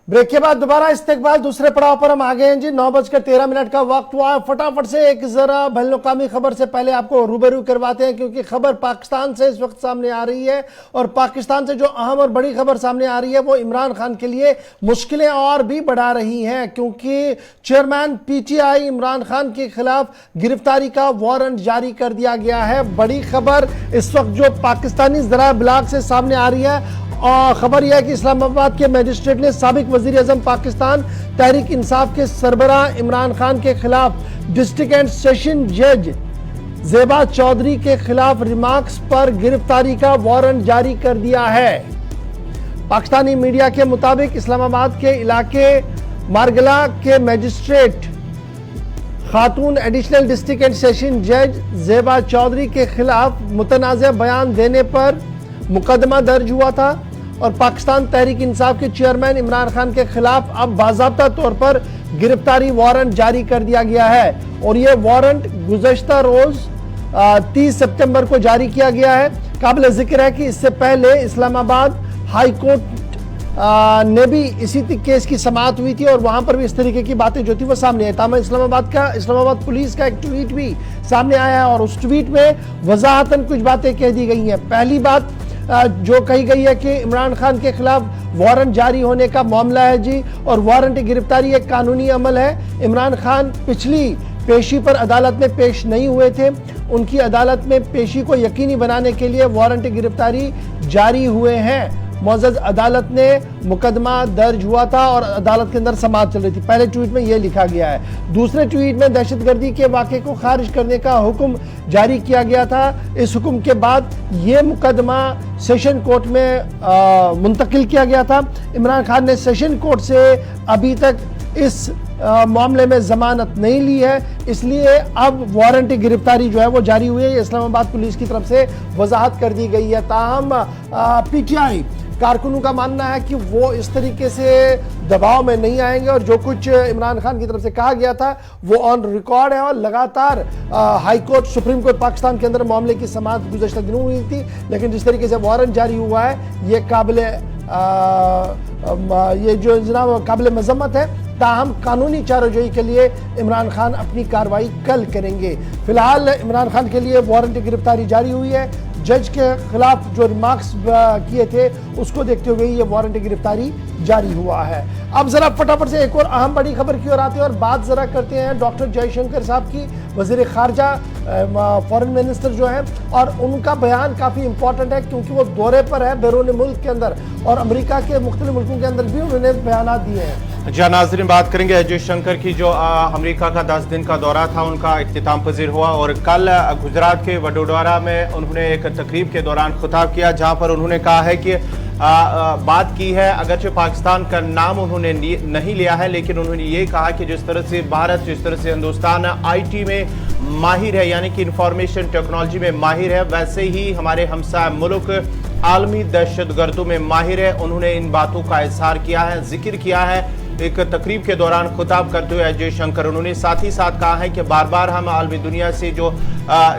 Break के बाद दोबारा इस्तेकबाल दूसरे पड़ाव पर हम आ गए हैं जी। 9:13 का वक्त हुआ है। फटाफट से एक जरा बैनुल-अक़वामी खबर से पहले आपको रूबरू करवाते हैं, क्योंकि खबर पाकिस्तान से इस वक्त सामने आ रही है और पाकिस्तान से जो अहम और बड़ी खबर सामने आ रही है वो इमरान खान के लिए मुश्किलें और भी बढ़ा रही हैं, क्योंकि चेयरमैन पीटीआई इमरान खान के खिलाफ गिरफ्तारी का वारंट जारी कर दिया गया है। बड़ी खबर इस वक्त जो पाकिस्तानी ज़राए ब्लाग से सामने आ रही है और खबर यह है कि इस्लामाबाद के मजिस्ट्रेट ने साबिक वजीर आज़म पाकिस्तान तहरीक इंसाफ के सरबराह इमरान खान के खिलाफ डिस्ट्रिक्ट एंड सेशन जज ज़ेबा चौधरी के खिलाफ रिमार्क्स पर गिरफ्तारी का वारंट जारी कर दिया है। पाकिस्तानी मीडिया के मुताबिक इस्लामाबाद के इलाके मारगला के magistrate Khatoon additional district and session जज ज़ेबा चौधरी के खिलाफ मुतनाज़ बयान देने पर मुकदमा दर्ज हुआ था और पाकिस्तान तहरीक इंसाफ के चेयरमैन इमरान खान के खिलाफ अब बाज़ाब्ता तौर पर गिरफ्तारी वारंट जारी कर दिया गया है। और यह वारंट गुज़श्ता रोज 30 सितंबर को जारी किया गया है। काबिल जिक्र है कि इससे पहले इस्लामाबाद हाई कोर्ट ने भी इसी केस की समाअत हुई थी और वहां पर भी इस तरीके की बातें जो थी वो सामने आई। ताम इस्लामाबाद पुलिस का एक ट्वीट भी सामने आया है और उस ट्वीट में वजाहतन कुछ बातें कह दी गई हैं। पहली बात जो कही गई है कि इमरान खान के खिलाफ वारंट जारी होने का मामला है जी, और वारंट गिरफ्तारी एक कानूनी अमल है। इमरान खान पिछली पेशी पर अदालत में पेश नहीं हुए थे। उनकी अदालत में पेशी को यकीनी बनाने के लिए वारंट गिरफ्तारी जारी हुए हैं। मौजूद अदालत ने मुकदमा दर्ज हुआ था और अदालत के अंदर समाअत चल रही थी। पहले ट्वीट में यह लिखा गया है। दूसरे ट्वीट में दहशतगर्दी के वाक़े को खारिज करने का हुक्म जारी किया गया था। इस हुक्म के बाद यह मुकदमा सेशन कोर्ट में मुंतकिल किया गया था। इमरान खान ने सेशन कोर्ट से अभी तक इस मामले में जमानत नहीं ली है, इसलिए अब वारंट गिरफ्तारी जो है वो जारी हुई है। इस्लामाबाद पुलिस की तरफ से वजाहत कर दी गई है। ताहम पीटीआई कारकुनों का मानना है कि वो इस तरीके से दबाव में नहीं आएंगे और जो कुछ इमरान खान की तरफ से कहा गया था वो ऑन रिकॉर्ड है। और लगातार high court, supreme court Pakistan के अंदर मामले की समाअत गुज़श्ता दिनों हुई थी, लेकिन जिस तरीके से वारंट जारी हुआ है ये काबिल मजम्मत है। ताहम कानूनी चाराजोई के लिए इमरान खान अपनी कार्रवाई कल करेंगे। फिलहाल इमरान खान के लिए वारंट गिरफ्तारी जारी हुई है। जज के खिलाफ जो रिमार्क्स किए थे उसको देखते हुए ये वारंट गिरफ्तारी जारी हुआ है। अब जरा फटाफट से एक और अहम बड़ी खबर की ओर आते हैं और बात जरा करते हैं डॉक्टर जयशंकर साहब की, वजीर खारजा फॉरेन मिनिस्टर जो है, और उनका बयान काफ़ी इंपॉर्टेंट है क्योंकि वो दौरे पर है बैरून मुल्क के अंदर और अमेरिका के मुख्तलिफ मुल्कों के अंदर भी उन्होंने बयान दिए हैं। जी नाज़रीन, बात करेंगे जयशंकर की जो अमेरिका का 10 दिन का दौरा था उनका इख्तिताम पजीर हुआ और कल गुजरात के वडोदरा में उन्होंने एक तकरीब के दौरान खिताब किया जहां पर उन्होंने कहा है कि बात की है, अगरचे पाकिस्तान का नाम उन्होंने नहीं लिया है, लेकिन उन्होंने ये कहा कि जिस तरह से भारत, जिस तरह से हिंदुस्तान आईटी में माहिर है, यानी कि इंफॉर्मेशन टेक्नोलॉजी में माहिर है, वैसे ही हमारे हमसाया मुल्क आलमी दहशतगर्दों में माहिर है। उन्होंने इन बातों का इजहार किया है, जिक्र किया है एक तकरीब के दौरान खिताब करते हुए जयशंकर। उन्होंने साथ ही साथ कहा है कि बार बार हम आलमी दुनिया से जो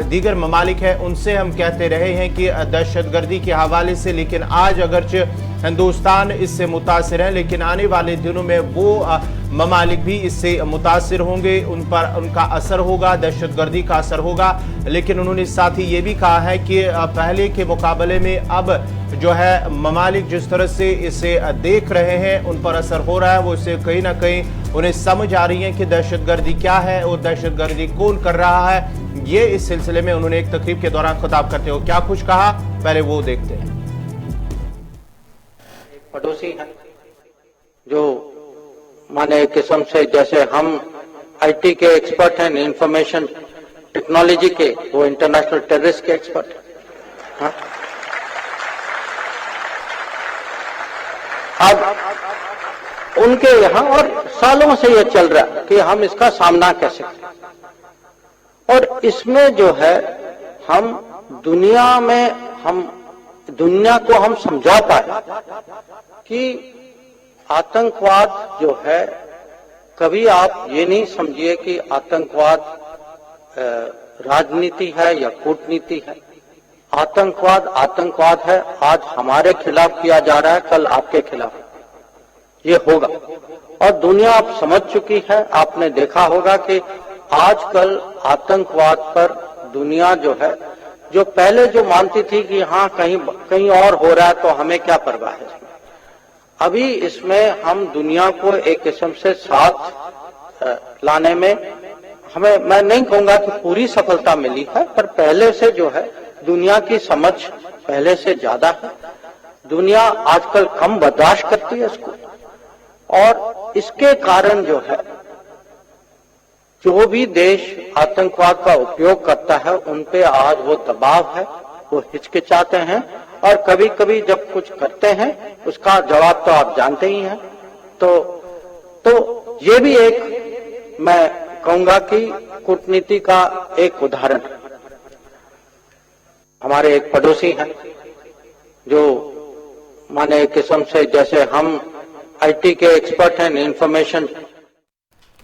दीगर ममालिक हैं उनसे हम कहते रहे हैं कि दहशतगर्दी के हवाले से, लेकिन आज अगरचे हिंदुस्तान इससे मुतासिर है, लेकिन आने वाले दिनों में वो ममालिक भी इससे मुतासिर होंगे, उन पर उनका असर होगा, दहशतगर्दी का असर होगा। लेकिन उन्होंने साथ ही ये भी कहा है कि पहले के मुकाबले में अब जो है ममालिक जिस तरह से इसे देख रहे हैं, उन पर असर हो रहा है, वो इसे कहीं ना कहीं उन्हें समझ आ रही है कि दहशतगर्दी क्या है और दहशतगर्दी कौन कर रहा है। ये इस सिलसिले में उन्होंने एक तकरीब के दौरान खिताब करते हुए क्या कुछ कहा, पहले वो देखते हैं। पड़ोसी हैं जो माने किस्म से, जैसे हम आईटी के एक्सपर्ट हैं, इंफॉर्मेशन टेक्नोलॉजी के, वो इंटरनेशनल टेररिस्ट के एक्सपर्ट हैं। अब उनके यहाँ और सालों से ये चल रहा है कि हम इसका सामना कैसे करें, और इसमें जो है हम दुनिया को हम समझा पाए कि आतंकवाद जो है, कभी आप ये नहीं समझिए कि आतंकवाद राजनीति है या कूटनीति है। आतंकवाद आतंकवाद है। आज हमारे खिलाफ किया जा रहा है, कल आपके खिलाफ। ये होगा। और दुनिया अब समझ चुकी है। आपने देखा होगा कि आजकल आतंकवाद पर दुनिया जो है, जो पहले जो मानती थी कि हाँ कहीं और हो रहा है तो हमें क्या परवाह है, अभी इसमें हम दुनिया को एक किस्म से साथ लाने में हमें, मैं नहीं कहूंगा कि पूरी सफलता मिली है, पर पहले से जो है दुनिया की समझ पहले से ज्यादा है। दुनिया आजकल कम बर्दाश्त करती है इसको, और इसके कारण जो है जो भी देश आतंकवाद का उपयोग करता है उन पे आज वो दबाव है, वो हिचकिचाते हैं, और कभी कभी जब कुछ करते हैं उसका जवाब तो आप जानते ही हैं। तो ये भी एक मैं कहूंगा कि कूटनीति का एक उदाहरण। हमारे एक पड़ोसी हैं जो माने किस्म से, जैसे हम आईटी के एक्सपर्ट हैं, इंफॉर्मेशन।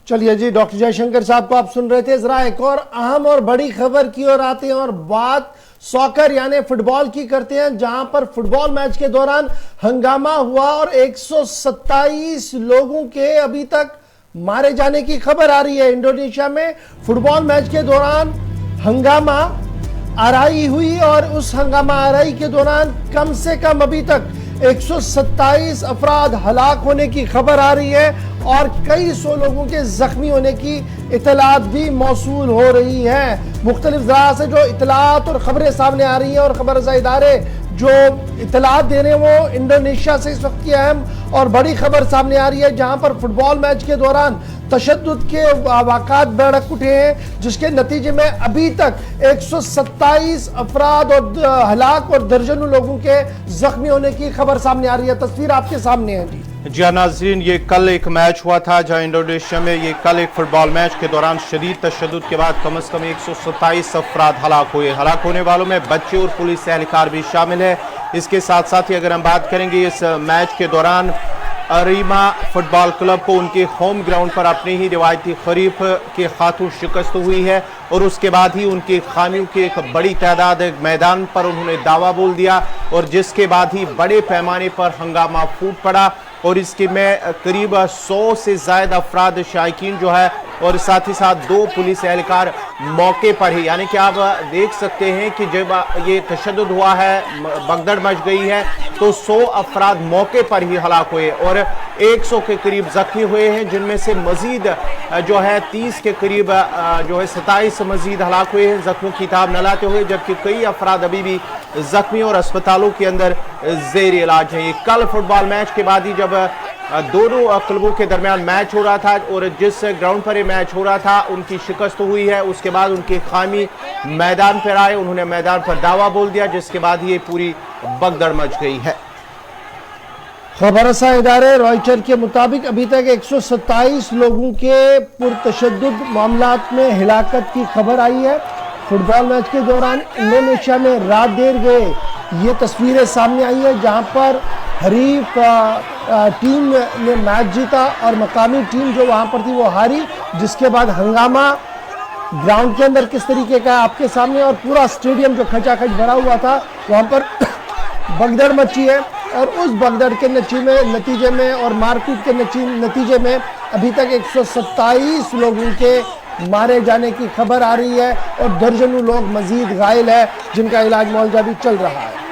चलिए जी, डॉक्टर जयशंकर साहब को आप सुन रहे थे। जरा एक और अहम और बड़ी खबर की ओर आते हैं और बात सॉकर यानी फुटबॉल की करते हैं, जहां पर फुटबॉल मैच के दौरान हंगामा हुआ और 127 लोगों के अभी तक मारे जाने की खबर आ रही है। इंडोनेशिया में फुटबॉल मैच के दौरान हंगामा आराई हुई और उस हंगामा आराई के दौरान कम से कम अभी तक 127 अफराद हलाक होने की खबर आ रही है और कई सौ लोगों के जख्मी होने की इतलात भी मौसूल हो रही है। मुख्तलिफ ज़रा से जो इतलात और खबरें सामने आ रही हैं और खबर रसा इदारे जो इतलात दे रहे हैं वो इंडोनेशिया से इस वक्त की अहम और बड़ी खबर सामने आ रही है, जहां पर फुटबॉल मैच के दौरान तशद्दुद के वाक़ात भड़क उठे हैं, जिसके नतीजे में अभी तक 127 अफराद और हलाक और दर्जनों लोगों के जख्मी होने की खबर सामने आ रही है। तस्वीर आपके सामने है जी हाँ नाज़रीन, ये कल एक मैच हुआ था जहां इंडोनेशिया में ये कल एक फुटबॉल मैच के दौरान शदीद तशद्दुद के बाद कम से कम 127 अफराद हलाक हुए। हलाक होने वालों में बच्चे और पुलिस एहलकार भी शामिल है। इसके साथ साथ ही अगर हम बात करेंगे इस मैच के दौरान अरीमा फुटबॉल क्लब को उनके होम ग्राउंड पर अपने ही रिवायती खरीफ के हाथों शिकस्त हुई है और उसके बाद ही उनकी खामियों की एक बड़ी तादाद मैदान पर उन्होंने दावा बोल दिया और जिसके बाद ही बड़े पैमाने पर हंगामा फूट पड़ा और इसके में करीब 100 से ज्यादा अफराद शायकीन जो है और साथ ही साथ 2 पुलिस एहलकार मौके पर ही, यानी कि आप देख सकते हैं कि जब ये तशद्दुद हुआ है, भगदड़ मच गई है, तो 100 अफराद मौके पर ही हलाक हुए और 100 के करीब जख्मी हुए हैं, जिनमें से मजीद जो है 30 के करीब जो है 27 मजीद हलाक हुए हैं जख्मों की ताब न लाते हुए, जबकि कई अफराद अभी भी जख्मी और अस्पतालों के अंदर जेर इलाज है। ये कल फुटबॉल मैच के बाद ही जब दोनों क्लबों के दरमियान मैच हो रहा था और जिस ग्राउंड पर ये मैच हो रहा था उनकी शिकस्त हुई है, उसके बाद उनके खामी मैदान पर आए, उन्होंने मैदान पर दावा बोल दिया, जिसके बाद ये पूरी भगदड़ मच गई है। खबर रसा इदारे रॉयटर के मुताबिक अभी तक 127 लोगों के पुरतशद्दुद मामलात में हिलाकत की खबर आई है। फुटबॉल मैच के दौरान इंडोनेशिया में रात देर गए ये तस्वीरें सामने आई है, जहां पर हरीफ टीम ने मैच जीता और मकामी टीम जो वहां पर थी वो हारी, जिसके बाद हंगामा ग्राउंड के अंदर किस तरीके का आपके सामने और पूरा स्टेडियम जो खचाखच भरा हुआ था वहां पर भगदड़ मची है और उस भगदड़ के नतीजे में और मारपीट के नतीजे में अभी तक 127 लोगों के मारे जाने की खबर आ रही है और दर्जनों लोग मजीद घायल है जिनका इलाज मुआवजा भी चल रहा है।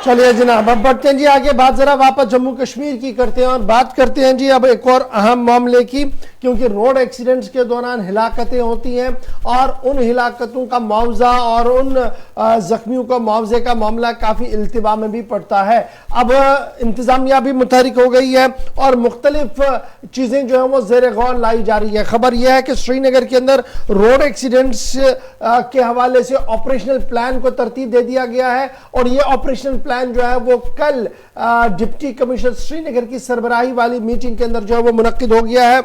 चलिए जनाब, अब बढ़ते हैं जी आगे। बात जरा वापस जम्मू कश्मीर की करते हैं और बात करते हैं जी अब एक और अहम मामले की, क्योंकि रोड एक्सीडेंट्स के दौरान हिलाकतें होती हैं और उन हिलाकतों का मुआवजा और उन जख्मियों का मुआवजे का मामला काफ़ी इल्तिबा में भी पड़ता है। अब इंतज़ामिया भी मुतहरिक हो गई है और मुख्तलिफ चीज़ें जो हैं वो ज़ेर गौर लाई जा रही है। खबर यह है कि श्रीनगर के अंदर रोड एक्सीडेंट्स के हवाले से ऑपरेशनल प्लान को तरतीब दे दिया गया है और ये ऑपरेशनल प्लान जो है वो कल डिप्टी कमिश्नर श्रीनगर की सरबराही वाली मीटिंग के अंदर जो है वो मुनक्किद हो गया है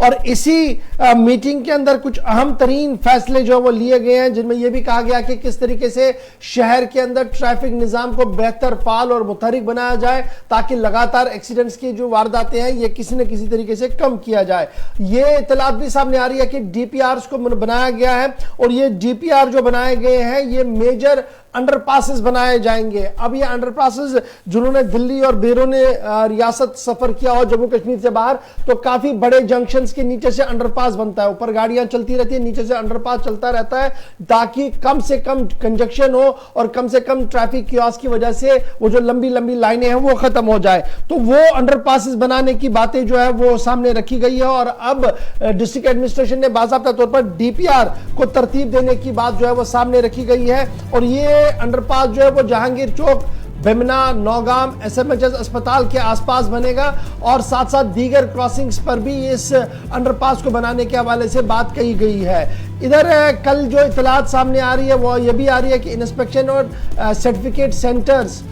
और इसी मीटिंग के अंदर कुछ अहम तरीन फैसले जो वो लिए गए हैं, जिनमें यह भी कहा गया कि किस तरीके से शहर के अंदर ट्रैफिक निजाम को बेहतर, फाल और मुतहरिक बनाया जाए, ताकि लगातार एक्सीडेंट्स की जो वारदातें हैं ये किसी न किसी तरीके से कम किया जाए। ये इतलात भी सामने आ रही है कि डीपीआर को बनाया गया है, और ये डीपीआर जो बनाए गए हैं ये मेजर अंडरपासेस बनाए जाएंगे। अब ये अंडरपासेस जिन्होंने दिल्ली और बैरून रियासत सफर किया हो जम्मू कश्मीर से बाहर, तो काफी बड़े जंक्शंस के नीचे से अंडरपास बनता है, ऊपर गाड़ियां चलती रहती है, नीचे से अंडरपास चलता रहता है, ताकि कम से कम कंजक्शन हो और कम से कम ट्रैफिक कियोस्क की वजह से वो जो लंबी लंबी लाइनें हैं वो खत्म हो जाए। तो वो अंडरपासेस बनाने की बातें जो है वो सामने रखी गई है, और अब डिस्ट्रिक्ट एडमिनिस्ट्रेशन ने बाकायदा तौर पर डीपीआर को तरतीब देने की बात जो है वो सामने रखी गई है। और ये अंडरपास जो है वो जहांगीर चौक, बेमना, नौगाम, एसएमएचएस अस्पताल के आसपास बनेगा, और साथ साथ दीगर क्रॉसिंग्स पर भी इस अंडरपास को बनाने के हवाले से बात कही गई है। इधर कल जो इतलात सामने आ रही है वो ये भी आ रही है कि इंस्पेक्शन और सर्टिफिकेट सेंटर्स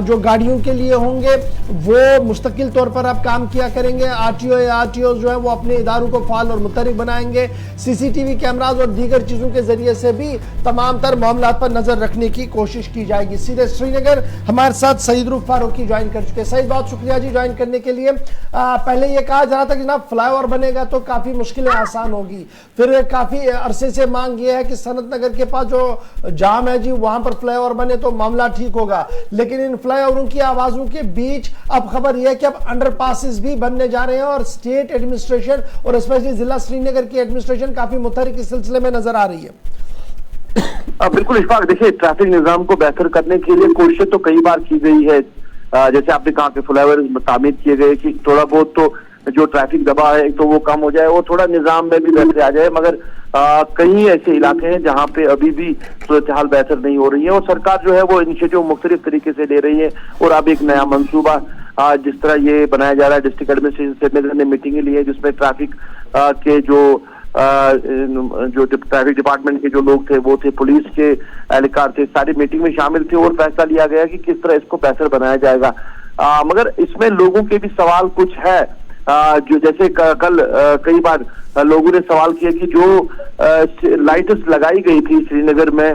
जो गाड़ियों के लिए होंगे वो मुस्तकिल तौर पर अब काम किया करेंगे। आरटीओ या आरटीओ जो है वो अपने इदारों को फाल और मुतहरिक बनाएंगे। सीसीटीवी कैमराज और दीगर चीजों के जरिए से भी तमाम तर मामला पर नजर रखने की कोशिश की जाएगी। सीधे श्रीनगर हमारे साथ सईद रूफ फारूकी ज्वाइन कर चुके हैं। सईद, बहुत शुक्रिया जी ज्वाइन करने के लिए। पहले ये कहा जा रहा था कि जनाब फ्लाईओवर बनेगा तो काफी मुश्किलें आसान होगी, फिर काफी अरसे से मांग ये है कि सनत नगर के पास जो जाम है जी वहां पर फ्लाईओवर बने तो मामला ठीक होगा, लेकिन इन फ्लाईओवरों की आवाजों के बीच अब खबर यह है कि अब अंडरपासेस भी बनने जा रहे हैं, और स्टेट एडमिनिस्ट्रेशन और स्पेशली जिला श्रीनगर की एडमिनिस्ट्रेशन काफी मुतहरिक इस सिलसिले में नजर आ रही है। बिल्कुल इशफाक, देखिए ट्रैफिक निजाम को बेहतर करने के लिए कोशिश तो कई बार की गई है। जैसे आपने कहा कि फ्लाईओवर तामीर किए गए कि थोड़ा बहुत तो जो ट्रैफिक दबाव है तो वो कम हो जाए और थोड़ा निजाम में भी बेहतरी आ जाए, मगर कई ऐसे इलाके हैं जहां पे अभी भी सूरत हाल बेहतर नहीं हो रही है, और सरकार जो है वो इनिशिएटिव मुख्तलिफ तरीके से ले रही है। और अब एक नया मंसूबा जिस तरह ये बनाया जा रहा है, डिस्ट्रिक्ट एडमिनिस्ट्रेशन श्रीनगर ने मीटिंग ली है जिसमें ट्रैफिक के जो ट्रैफिक डिपार्टमेंट के जो लोग थे वो थे, पुलिस के एहलकार थे, सारी मीटिंग में शामिल थे, और फैसला लिया गया कि किस तरह इसको बेहतर बनाया जाएगा। मगर इसमें लोगों के भी सवाल कुछ है, जो जैसे कल कई बार लोगों ने सवाल किया कि जो लाइट्स लगाई गई थी श्रीनगर में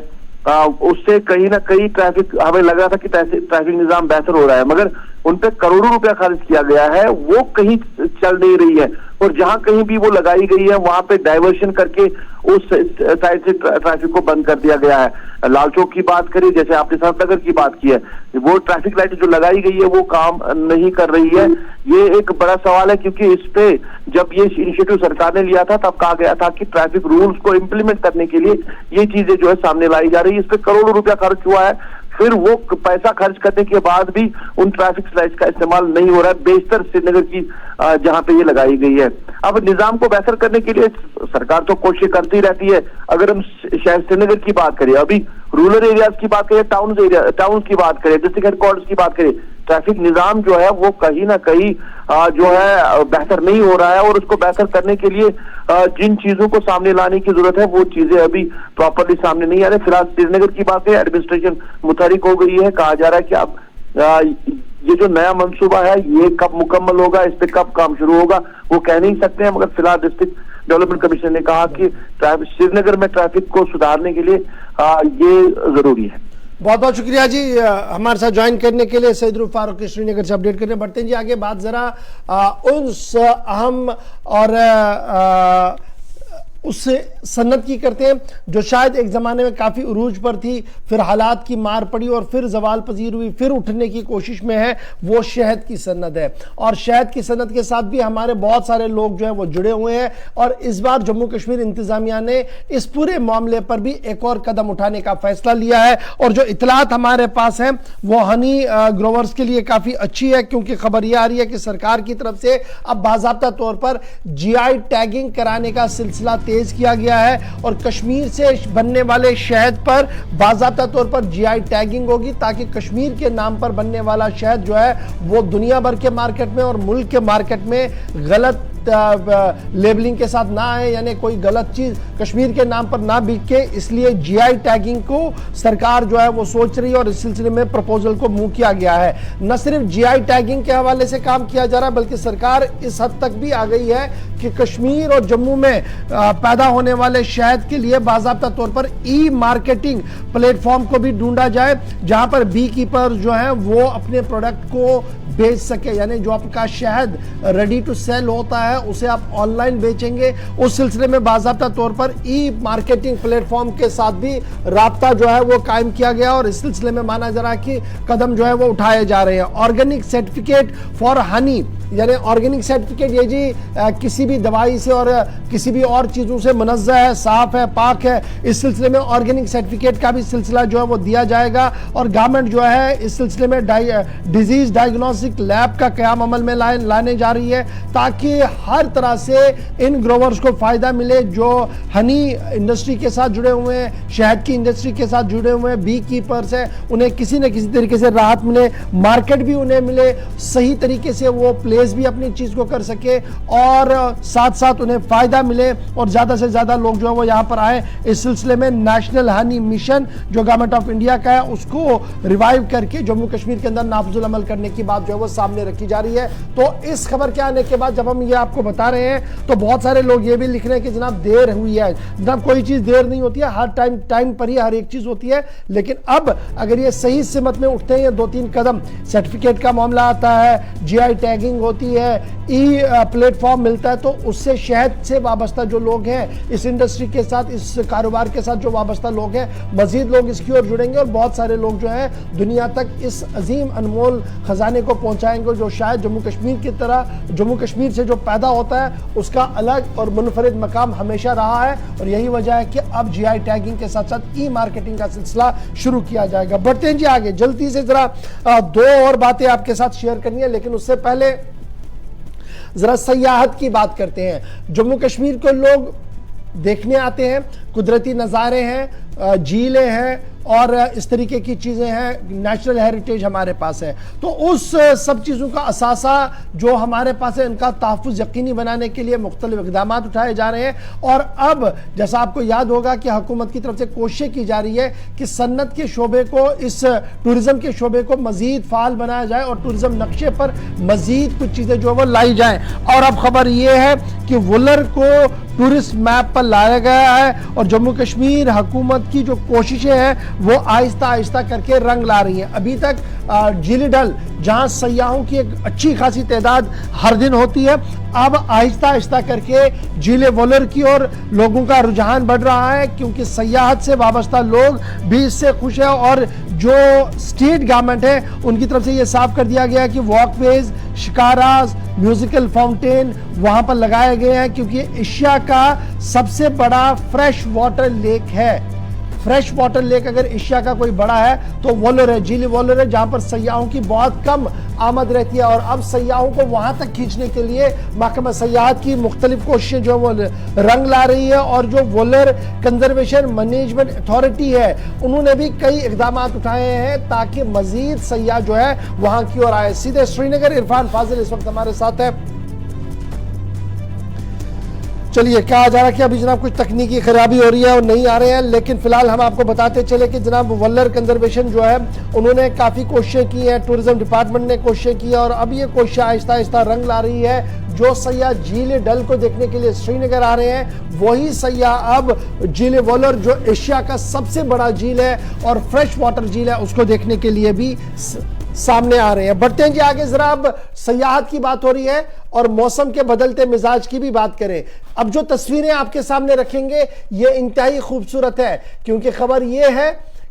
उससे कहीं ना कहीं ट्रैफिक, हमें लग रहा था कि ट्रैफिक निजाम बेहतर हो रहा है, मगर उन पे करोड़ों रुपया खर्च किया गया है, वो कहीं चल नहीं रही है, और जहां कहीं भी वो लगाई गई है वहां पे डाइवर्शन करके उस साइड से ट्रैफिक को बंद कर दिया गया है। लाल चौक की बात करें, जैसे आपने सनत नगर की बात की है, वो ट्रैफिक लाइट जो लगाई गई है वो काम नहीं कर रही है। ये एक बड़ा सवाल है, क्योंकि इस पे जब ये इनिशिएटिव सरकार ने लिया था तब कहा गया था कि ट्रैफिक रूल्स को इम्प्लीमेंट करने के लिए ये चीजें जो है सामने लाई जा रही है। इस पे करोड़ों रुपया खर्च हुआ है, फिर वो पैसा खर्च करने के बाद भी उन ट्रैफिक लाइट्स का इस्तेमाल नहीं हो रहा है बेशतर श्रीनगर की जहां पे ये लगाई गई है। अब निजाम को बेहतर करने के लिए सरकार तो कोशिश करती रहती है। अगर हम शहर श्रीनगर की बात करें, अभी रूरल एरियाज की बात करें, टाउन की बात करें, डिस्ट्रिक्ट हेडक्वार्टर्स की बात करें, ट्रैफिक निजाम जो है वो कहीं ना कहीं जो है बेहतर नहीं हो रहा है, और उसको बेहतर करने के लिए जिन चीजों को सामने लाने की जरूरत है वो चीजें अभी प्रॉपरली सामने नहीं आ रही। फिलहाल श्रीनगर की बात है, एडमिनिस्ट्रेशन मुतहरिक हो गई है, कहा जा रहा है कि अब ये जो नया मंसूबा है ये कब मुकम्मल होगा, इस पे कब काम शुरू होगा वो कह नहीं सकते हैं, मगर फिलहाल डिस्ट्रिक्ट डेवलपमेंट कमीशन ने कहा कि श्रीनगर में ट्रैफिक को सुधारने के लिए ये जरूरी है। बहुत बहुत शुक्रिया जी हमारे साथ ज्वाइन करने के लिए। सईद रूफ फारूकी श्रीनगर से अपडेट करने बढ़ते हैं जी आगे। बात जरा उस अहम और उस सन्नत की करते हैं जो शायद एक ज़माने में काफ़ी उरूज पर थी, फिर हालात की मार पड़ी और फिर जवाल पजीर हुई, फिर उठने की कोशिश में है, वो शहद की सन्नत है। और शहद की सन्नत के साथ भी हमारे बहुत सारे लोग जो है वो जुड़े हुए हैं, और इस बार जम्मू कश्मीर इंतज़ामिया ने इस पूरे मामले पर भी एक और कदम उठाने का फैसला लिया है। और जो इतलात हमारे पास है वो हनी ग्रोवर्स के लिए काफ़ी अच्छी है, क्योंकि खबर यह आ रही है कि सरकार की तरफ से अब बाज़ाब्ता तौर पर GI टैगिंग कराने का सिलसिला तेज किया गया है, और कश्मीर से बनने वाले शहद पर बाज़ाब्ता तौर पर GI टैगिंग होगी, ताकि कश्मीर के नाम पर बनने वाला शहद जो है वो दुनिया भर के मार्केट में और मुल्क के मार्केट में गलत लेबलिंग के साथ ना आए, यानी कोई गलत चीज कश्मीर के नाम पर ना बिके, इसलिए जीआई टैगिंग को सरकार जो है वो सोच रही है और इस सिलसिले में प्रपोजल को मूव किया गया है। न सिर्फ जीआई टैगिंग के हवाले से काम किया जा रहा है, बल्कि सरकार इस हद तक भी आ गई है कि कश्मीर और जम्मू में पैदा होने वाले शहद के लिए बाकायदा तौर पर ई मार्केटिंग प्लेटफॉर्म को भी ढूंढा जाए, जहां पर बी कीपर जो है वो अपने प्रोडक्ट को बेच सके, यानी जो आपका शहद रेडी टू सेल होता है उसे आप ऑनलाइन बेचेंगे। उस सिलसिले में बाकायदा तौर पर ई मार्केटिंग प्लेटफॉर्म के साथ भी राब्ता जो है वो कायम किया गया और इस सिलसिले में माना जा रहा है कि कदम जो है वो उठाए जा रहे हैं। ऑर्गेनिक सर्टिफिकेट फॉर हनी, यानी ऑर्गेनिक सर्टिफिकेट ये जी किसी भी दवाई से और किसी भी और चीजों से मुनज़्ज़ह है, साफ है, पाक है, इस सिलसिले में ऑर्गेनिक सर्टिफिकेट का भी सिलसिला जो है वो दिया जाएगा। और गवर्नमेंट जो है इस सिलसिले में डिजीज डायग्नोस्टिक लैब का क़याम अमल में लाने जा रही है, ताकि हर तरह से इन ग्रोवर्स को फायदा मिले जो हनी इंडस्ट्री के साथ जुड़े हुए हैं, शहद की इंडस्ट्री के साथ जुड़े हुए हैं, बी कीपर्स हैं, उन्हें किसी न किसी तरीके से राहत मिले, मार्केट भी उन्हें मिले, सही तरीके से वो प्लेस भी अपनी चीज को कर सके और साथ साथ उन्हें फायदा मिले और ज्यादा से ज्यादा लोग जो है वो यहां पर आए। इस सिलसिले में नेशनल हनी मिशन जो गवर्नमेंट ऑफ इंडिया का है उसको रिवाइव करके जम्मू कश्मीर के अंदर नाफजुल अमल करने की बात जो है वो सामने रखी जा रही है। तो इस खबर के आने के बाद जब हम ये आपको बता रहे हैं तो बहुत सारे लोग ये भी लिख रहे हैं कि जनाब देर हुई है। जनाब कोई चीज देर नहीं होती है, हर टाइम पर ही हर एक चीज होती है, लेकिन अब अगर ये सही सिमत में उठते हैं, ये 2-3 कदम, सर्टिफिकेट का मामला आता है, जीआई टैगिंग होती है, ई प्लेटफॉर्म मिलता है, तो उससे शहद से वाबस्ता जो लोग हैं, इस इंडस्ट्री के साथ, इस कारोबार के साथ जो वाबस्ता लोग हैं, मजीद लोग इसकी ओर जुड़ेंगे और बहुत सारे लोग जो है दुनिया तक इस अजीम अनमोल खजाने को पहुंचाएंगे जो शायद जम्मू कश्मीर की तरह, जम्मू कश्मीर से जो पैदा होता है उसका अलग और मुनफरिद मकाम हमेशा रहा है। और यही वजह है कि अब जीआई टैगिंग के साथ साथ ई मार्केटिंग का सिलसिला शुरू किया जाएगा। बढ़ते हैं जी आगे, जल्दी से जरा 2 और बातें आपके साथ शेयर करनी है, लेकिन उससे पहले जरा सयाहत की बात करते हैं। जम्मू कश्मीर को लोग देखने आते हैं, कुदरती नज़ारे हैं, झीलें हैं और इस तरीके की चीज़ें हैं, नेचुरल हेरिटेज हमारे पास है, तो उस सब चीज़ों का असासा जो हमारे पास है इनका तहफ़्फ़ुज़ यकीनी बनाने के लिए मुख्तलिफ इक़दाम उठाए जा रहे हैं। और अब जैसा आपको याद होगा कि हुकूमत की तरफ से कोशिश की जा रही है कि सन्नत के शोबे को, इस टूरिज़म के शोबे को मज़ीद फ़ाल बनाया जाए और टूरिज़म नक्शे पर मज़ीद कुछ चीज़ें जो है वो लाई जाएँ। और अब खबर ये है कि वुलर को टूरिस्ट मैप पर लाया गया है और जम्मू कश्मीर हुकूमत की जो कोशिशें हैं वो आहिस्ता आहिस्ता करके रंग ला रही हैं। अभी तक झील डल जहां सयाहों की एक अच्छी खासी तादाद हर दिन होती है, अब आहिस्ता आहिस्ता करके झील वुलर की ओर लोगों का रुझान बढ़ रहा है, क्योंकि सयाहत से वाबस्ता लोग भी इससे खुश है। और जो स्टेट गवर्नमेंट है उनकी तरफ से ये साफ कर दिया गया कि वॉकवेज, शिकाराज, म्यूजिकल फाउंटेन वहां पर लगाए गए हैं, क्योंकि एशिया का सबसे बड़ा फ्रेश वाटर लेक है। फ्रेश वाटर लेक अगर एशिया का कोई बड़ा है तो वुलर है, झील वुलर है, जहां पर सयाहों की बहुत कम आमद रहती है। और अब सयाहों को वहां तक खींचने के लिए महकमा सयाहत की मुख्तलिफ कोशिशें जो वो रंग ला रही है। और जो वुलर कंजर्वेशन मैनेजमेंट अथॉरिटी है उन्होंने भी कई इकदाम उठाए हैं ताकि मजीद सयाह जो है वहां की ओर आए। सीधे श्रीनगर इरफान फाजिल इस वक्त हमारे साथ है। चलिए, कहा जा रहा है कि अभी जनाब कुछ तकनीकी खराबी हो रही है और नहीं आ रहे हैं, लेकिन फिलहाल हम आपको बताते चले कि जनाब वुलर कंजर्वेशन जो है उन्होंने काफ़ी कोशिशें की हैं, टूरिज्म डिपार्टमेंट ने कोशिशें की है और अब ये कोशिश आहिस्ता आहिस्ता रंग ला रही है। जो सयाह झील डल को देखने के लिए श्रीनगर आ रहे हैं, वही सयाह अब झील वुलर जो एशिया का सबसे बड़ा झील है और फ्रेश वाटर झील है उसको देखने के लिए भी सामने आ रहे हैं। बढ़ते हैं जी आगे, जरा अब सयाहत की बात हो रही है और मौसम के बदलते मिजाज की भी बात करें। अब जो तस्वीरें आपके सामने रखेंगे ये इंतहाई खूबसूरत है, क्योंकि खबर ये है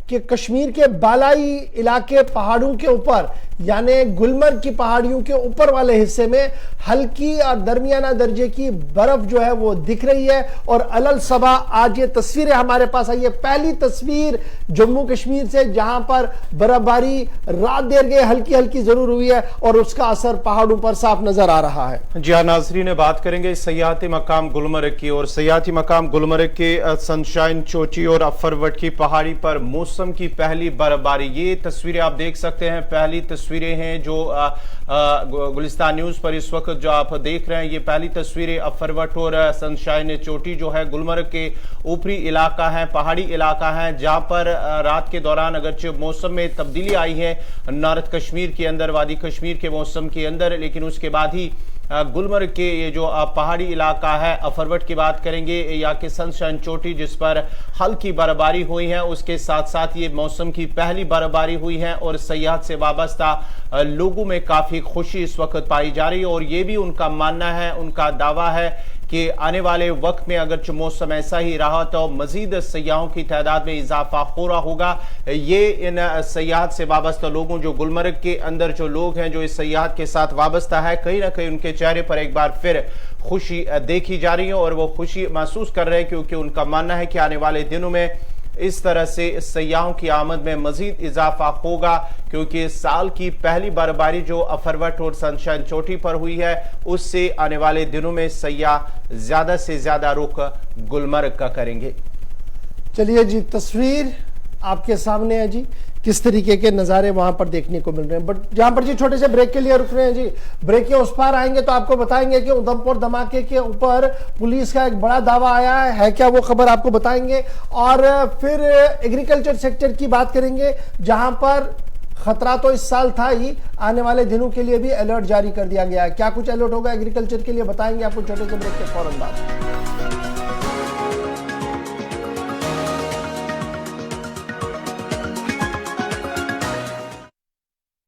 कि कश्मीर के बालाई इलाके पहाड़ों के ऊपर, यानी गुलमर्ग की पहाड़ियों के ऊपर वाले हिस्से में हल्की और दरमियाना दर्जे की बर्फ जो है वो दिख रही है। और अलल सबा आज ये तस्वीरें हमारे पास आई है, पहली तस्वीर जम्मू कश्मीर से जहां पर बर्फबारी रात देर गए हल्की हल्की जरूर हुई है और उसका असर पहाड़ों पर साफ नजर आ रहा है। जी हाँ नाज़रीन, बात करेंगे सयाहती मकाम गुलमर्ग की। और सयाहती मकाम गुलमर्ग के सनशाइन चोटी और अफरवट की पहाड़ी पर मौसम की पहली बर्फबारी, ये तस्वीरें आप देख सकते हैं। पहली तस्वीरें हैं जो गुलिस्तान न्यूज पर इस वक्त जो आप देख रहे हैं। ये पहली तस्वीरें अफरवट और सनशाइन चोटी जो है गुलमर्ग के ऊपरी इलाका है, पहाड़ी इलाका है, जहां पर रात के दौरान अगरचे मौसम में तब्दीली आई है नॉर्थ कश्मीर के अंदर, वादी कश्मीर के मौसम के अंदर, लेकिन उसके बाद ही गुलमर्ग के ये जो पहाड़ी इलाका है, अफरवट की बात करेंगे या कि सनशाइन चोटी जिस पर हल्की बर्फबारी हुई है, उसके साथ साथ ये मौसम की पहली बर्फबारी हुई है और सयाहत से वाबस्ता लोगों में काफी खुशी इस वक्त पाई जा रही है। और ये भी उनका मानना है, उनका दावा है कि आने वाले वक्त में अगर मौसम ऐसा ही रहा तो मजीद सयाहों की तादाद में इजाफा हो रहा होगा। ये इन सयाहत से वाबस्ता लोगों, जो गुलमर्ग के अंदर जो लोग हैं जो इस सयाहत के साथ वाबस्ता है, कहीं ना कहीं उनके चेहरे पर एक बार फिर खुशी देखी जा रही है और वो खुशी महसूस कर रहे हैं, क्योंकि उनका मानना है कि आने वाले दिनों में इस तरह से सयाहों की आमद में मजीद इजाफा होगा, क्योंकि साल की पहली बर्फबारी जो अफरवट और सनशाइन चोटी पर हुई है, उससे आने वाले दिनों में सयाह ज्यादा से ज्यादा रुख गुलमर्ग का करेंगे। चलिए जी, तस्वीर आपके सामने है जी, किस तरीके के नज़ारे वहां पर देखने को मिल रहे हैं। बट जहां पर जी छोटे से ब्रेक के लिए रुक रहे हैं जी, ब्रेक के उस पार आएंगे तो आपको बताएंगे कि उधमपुर धमाके के ऊपर पुलिस का एक बड़ा दावा आया है क्या वो खबर आपको बताएंगे। और फिर एग्रीकल्चर सेक्टर की बात करेंगे, जहां पर खतरा तो इस साल था ही, आने वाले दिनों के लिए भी अलर्ट जारी कर दिया गया है। क्या कुछ अलर्ट होगा एग्रीकल्चर के लिए, बताएंगे आपको छोटे से ब्रेक के फौरन बाद।